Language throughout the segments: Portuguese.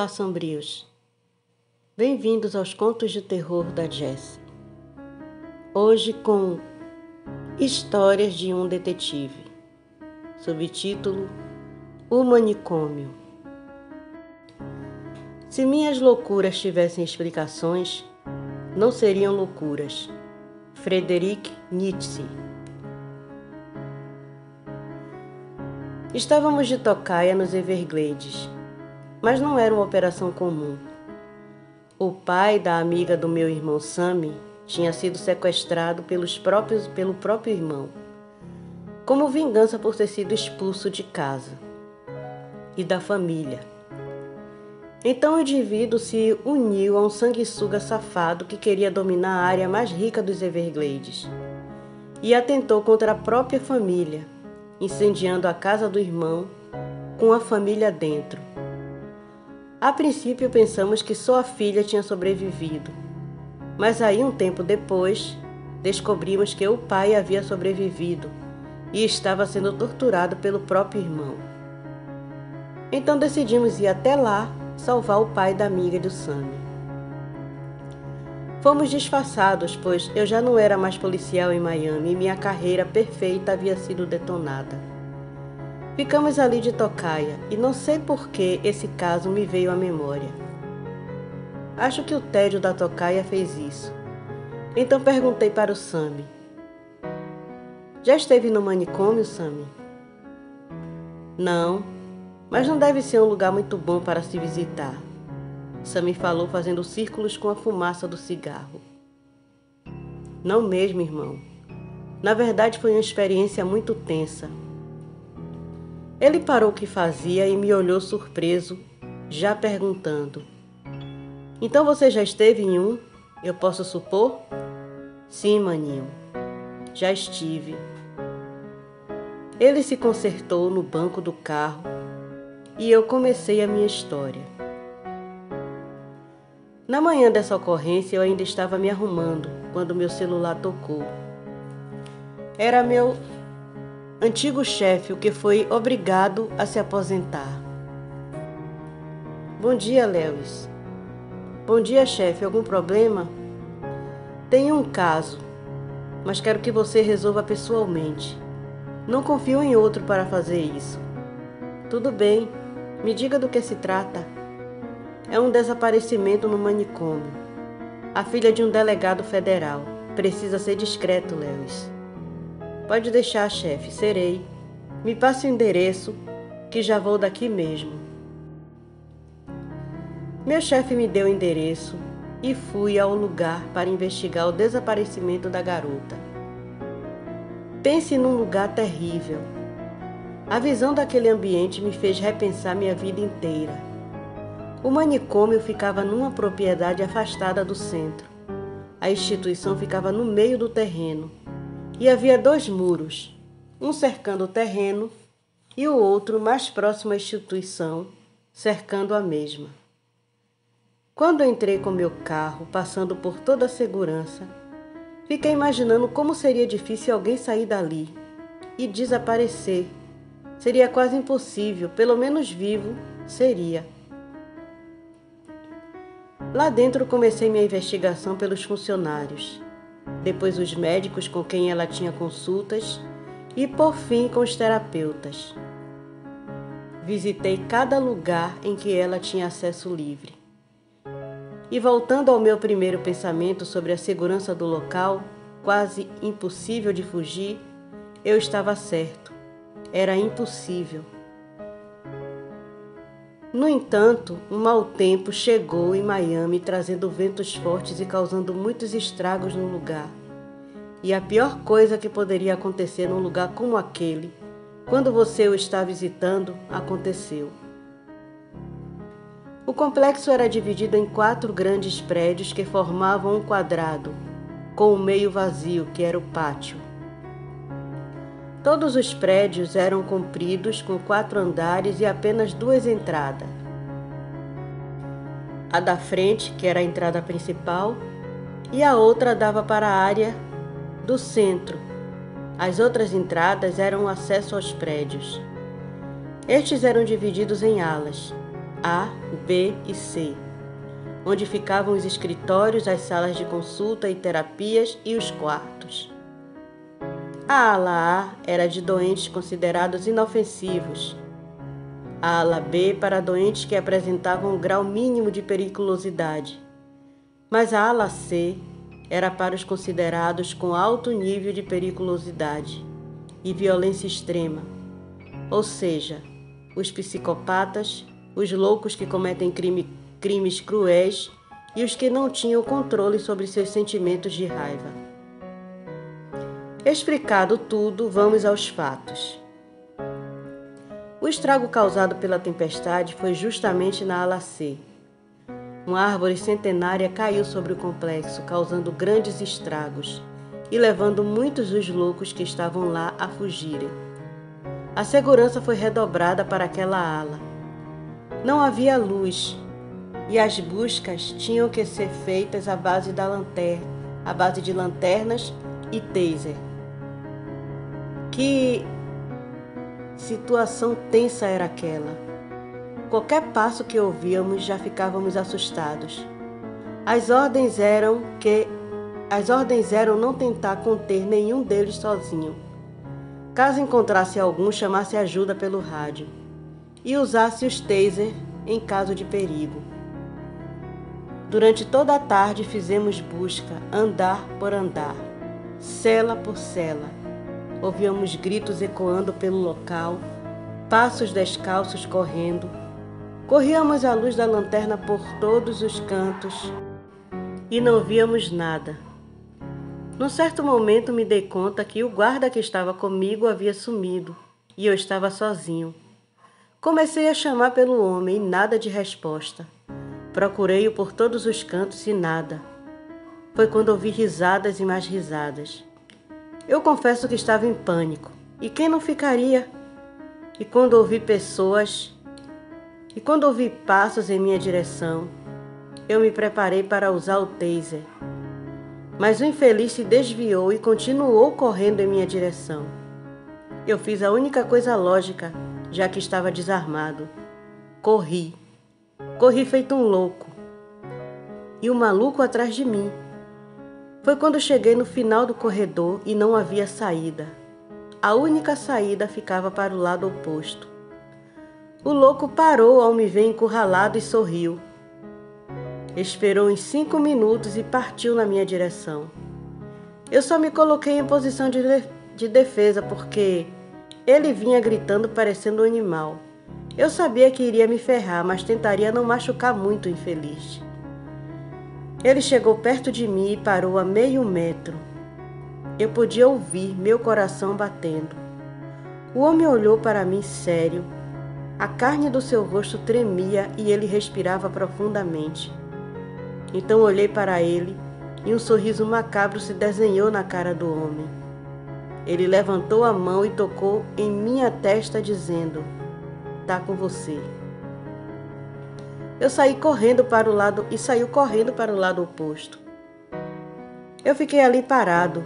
Olá, sombrios! Bem-vindos aos Contos de Terror da Jessie. Hoje com Histórias de um Detetive. Subtítulo: O Manicômio. Se minhas loucuras tivessem explicações, não seriam loucuras. Friedrich Nietzsche. Estávamos de tocaia nos Everglades, mas não era uma operação comum. O pai da amiga do meu irmão Sammy tinha sido sequestrado pelo próprio irmão, como vingança por ter sido expulso de casa e da família. Então o indivíduo se uniu a um sanguessuga safado que queria dominar a área mais rica dos Everglades e atentou contra a própria família, incendiando a casa do irmão com a família dentro. A princípio pensamos que só a filha tinha sobrevivido, mas aí um tempo depois descobrimos que o pai havia sobrevivido e estava sendo torturado pelo próprio irmão. Então decidimos ir até lá salvar o pai da amiga do Sammy. Fomos disfarçados, pois eu já não era mais policial em Miami e minha carreira perfeita havia sido detonada. Ficamos ali de tocaia e não sei por que esse caso me veio à memória. Acho que o tédio da tocaia fez isso. Então perguntei para o Sammy: já esteve no manicômio, Sammy? Não, mas não deve ser um lugar muito bom para se visitar. Sammy falou fazendo círculos com a fumaça do cigarro. Não mesmo, irmão. Na verdade foi uma experiência muito tensa. Ele parou o que fazia e me olhou surpreso, já perguntando: então você já esteve em um, eu posso supor? Sim, maninho, já estive. Ele se consertou no banco do carro e eu comecei a minha história. Na manhã dessa ocorrência eu ainda estava me arrumando quando meu celular tocou. Era meu antigo chefe, o que foi obrigado a se aposentar. Bom dia, Lewis. Bom dia, chefe. Algum problema? Tenho um caso, mas quero que você resolva pessoalmente. Não confio em outro para fazer isso. Tudo bem, me diga do que se trata. É um desaparecimento no manicômio. A filha de um delegado federal. Precisa ser discreto, Lewis. Pode deixar, chefe, serei. Me passe o endereço, que já vou daqui mesmo. Meu chefe me deu o endereço e fui ao lugar para investigar o desaparecimento da garota. Pense num lugar terrível. A visão daquele ambiente me fez repensar minha vida inteira. O manicômio ficava numa propriedade afastada do centro. A instituição ficava no meio do terreno. E havia 2 muros, um cercando o terreno e o outro mais próximo à instituição, cercando a mesma. Quando entrei com meu carro, passando por toda a segurança, fiquei imaginando como seria difícil alguém sair dali e desaparecer. Seria quase impossível, pelo menos vivo, seria. Lá dentro comecei minha investigação pelos funcionários, depois os médicos com quem ela tinha consultas e, por fim, com os terapeutas. Visitei cada lugar em que ela tinha acesso livre. E voltando ao meu primeiro pensamento sobre a segurança do local, quase impossível de fugir, eu estava certo. Era impossível. No entanto, um mau tempo chegou em Miami, trazendo ventos fortes e causando muitos estragos no lugar. E a pior coisa que poderia acontecer num lugar como aquele, quando você o está visitando, aconteceu. O complexo era dividido em 4 grandes prédios que formavam um quadrado, com o meio vazio, que era o pátio. Todos os prédios eram compridos, com 4 andares e apenas 2 entradas. A da frente, que era a entrada principal, e a outra dava para a área do centro. As outras entradas eram o acesso aos prédios. Estes eram divididos em alas. A, B e C, onde ficavam os escritórios, as salas de consulta e terapias e os quartos. A ala A era de doentes considerados inofensivos. A ala B para doentes que apresentavam um grau mínimo de periculosidade. Mas a ala C era para os considerados com alto nível de periculosidade e violência extrema, ou seja, os psicopatas, os loucos que cometem crimes cruéis e os que não tinham controle sobre seus sentimentos de raiva. Explicado tudo, vamos aos fatos. O estrago causado pela tempestade foi justamente na ala C. Uma árvore centenária caiu sobre o complexo, causando grandes estragos e levando muitos dos loucos que estavam lá a fugirem. A segurança foi redobrada para aquela ala. Não havia luz e as buscas tinham que ser feitas à base de lanternas e taser. Que situação tensa era aquela! Qualquer passo que ouvíamos já ficávamos assustados. As ordens eram não tentar conter nenhum deles sozinho. Caso encontrasse algum, chamasse ajuda pelo rádio e usasse os taser em caso de perigo. Durante toda a tarde fizemos busca, andar por andar, cela por cela. Ouvíamos gritos ecoando pelo local, passos descalços correndo. Corríamos à luz da lanterna por todos os cantos e não víamos nada. Num certo momento me dei conta que o guarda que estava comigo havia sumido e eu estava sozinho. Comecei a chamar pelo homem e nada de resposta. Procurei-o por todos os cantos e nada. Foi quando ouvi risadas e mais risadas. Eu confesso que estava em pânico. E quem não ficaria? E quando ouvi passos em minha direção, eu me preparei para usar o taser. Mas o infeliz se desviou e continuou correndo em minha direção. Eu fiz a única coisa lógica, já que estava desarmado. Corri. Corri feito um louco. E o maluco atrás de mim. Foi quando cheguei no final do corredor e não havia saída. A única saída ficava para o lado oposto. O louco parou ao me ver encurralado e sorriu. Esperou uns 5 minutos e partiu na minha direção. Eu só me coloquei em posição de defesa porque ele vinha gritando parecendo um animal. Eu sabia que iria me ferrar, mas tentaria não machucar muito o infeliz. Ele chegou perto de mim e parou a meio metro. Eu podia ouvir meu coração batendo. O homem olhou para mim sério. A carne do seu rosto tremia e ele respirava profundamente. Então olhei para ele e um sorriso macabro se desenhou na cara do homem. Ele levantou a mão e tocou em minha testa dizendo: "Tá com você." Eu saí correndo para o lado oposto. Eu fiquei ali parado,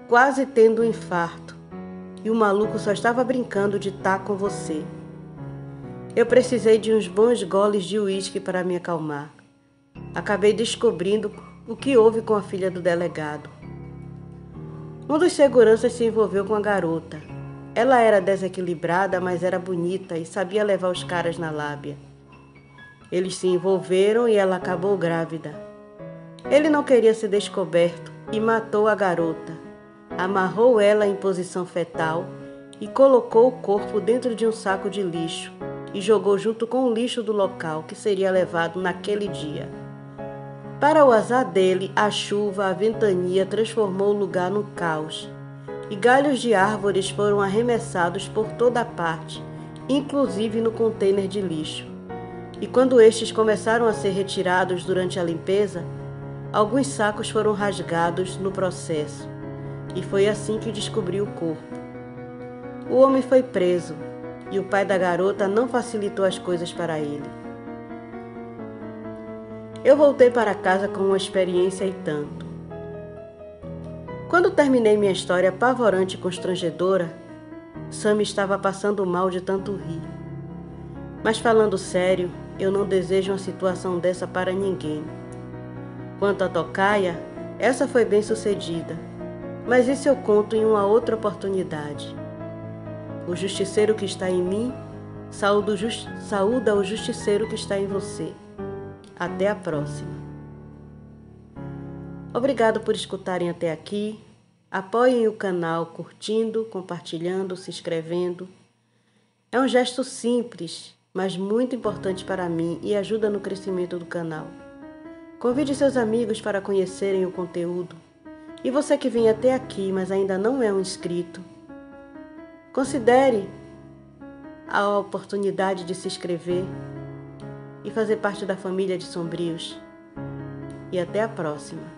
quase tendo um infarto, e o maluco só estava brincando de "tá com você." Eu precisei de uns bons goles de uísque para me acalmar. Acabei descobrindo o que houve com a filha do delegado. Um dos seguranças se envolveu com a garota. Ela era desequilibrada, mas era bonita e sabia levar os caras na lábia. Eles se envolveram e ela acabou grávida. Ele não queria ser descoberto e matou a garota. Amarrou ela em posição fetal e colocou o corpo dentro de um saco de lixo e jogou junto com o lixo do local que seria levado naquele dia. Para o azar dele, a chuva, a ventania transformou o lugar num caos e galhos de árvores foram arremessados por toda parte, inclusive no container de lixo. E quando estes começaram a ser retirados durante a limpeza, alguns sacos foram rasgados no processo, e foi assim que descobriu o corpo. O homem foi preso, e o pai da garota não facilitou as coisas para ele. Eu voltei para casa com uma experiência e tanto. Quando terminei minha história apavorante e constrangedora, Sam estava passando mal de tanto rir. Mas falando sério, eu não desejo uma situação dessa para ninguém. Quanto à tocaia, essa foi bem sucedida, mas isso eu conto em uma outra oportunidade. O justiceiro que está em mim saúda o justiceiro que está em você. Até a próxima. Obrigado por escutarem até aqui. Apoiem o canal curtindo, compartilhando, se inscrevendo. É um gesto simples, mas muito importante para mim e ajuda no crescimento do canal. Convide seus amigos para conhecerem o conteúdo. E você que vem até aqui, mas ainda não é um inscrito, considere a oportunidade de se inscrever e fazer parte da família de Sombrios. E até a próxima.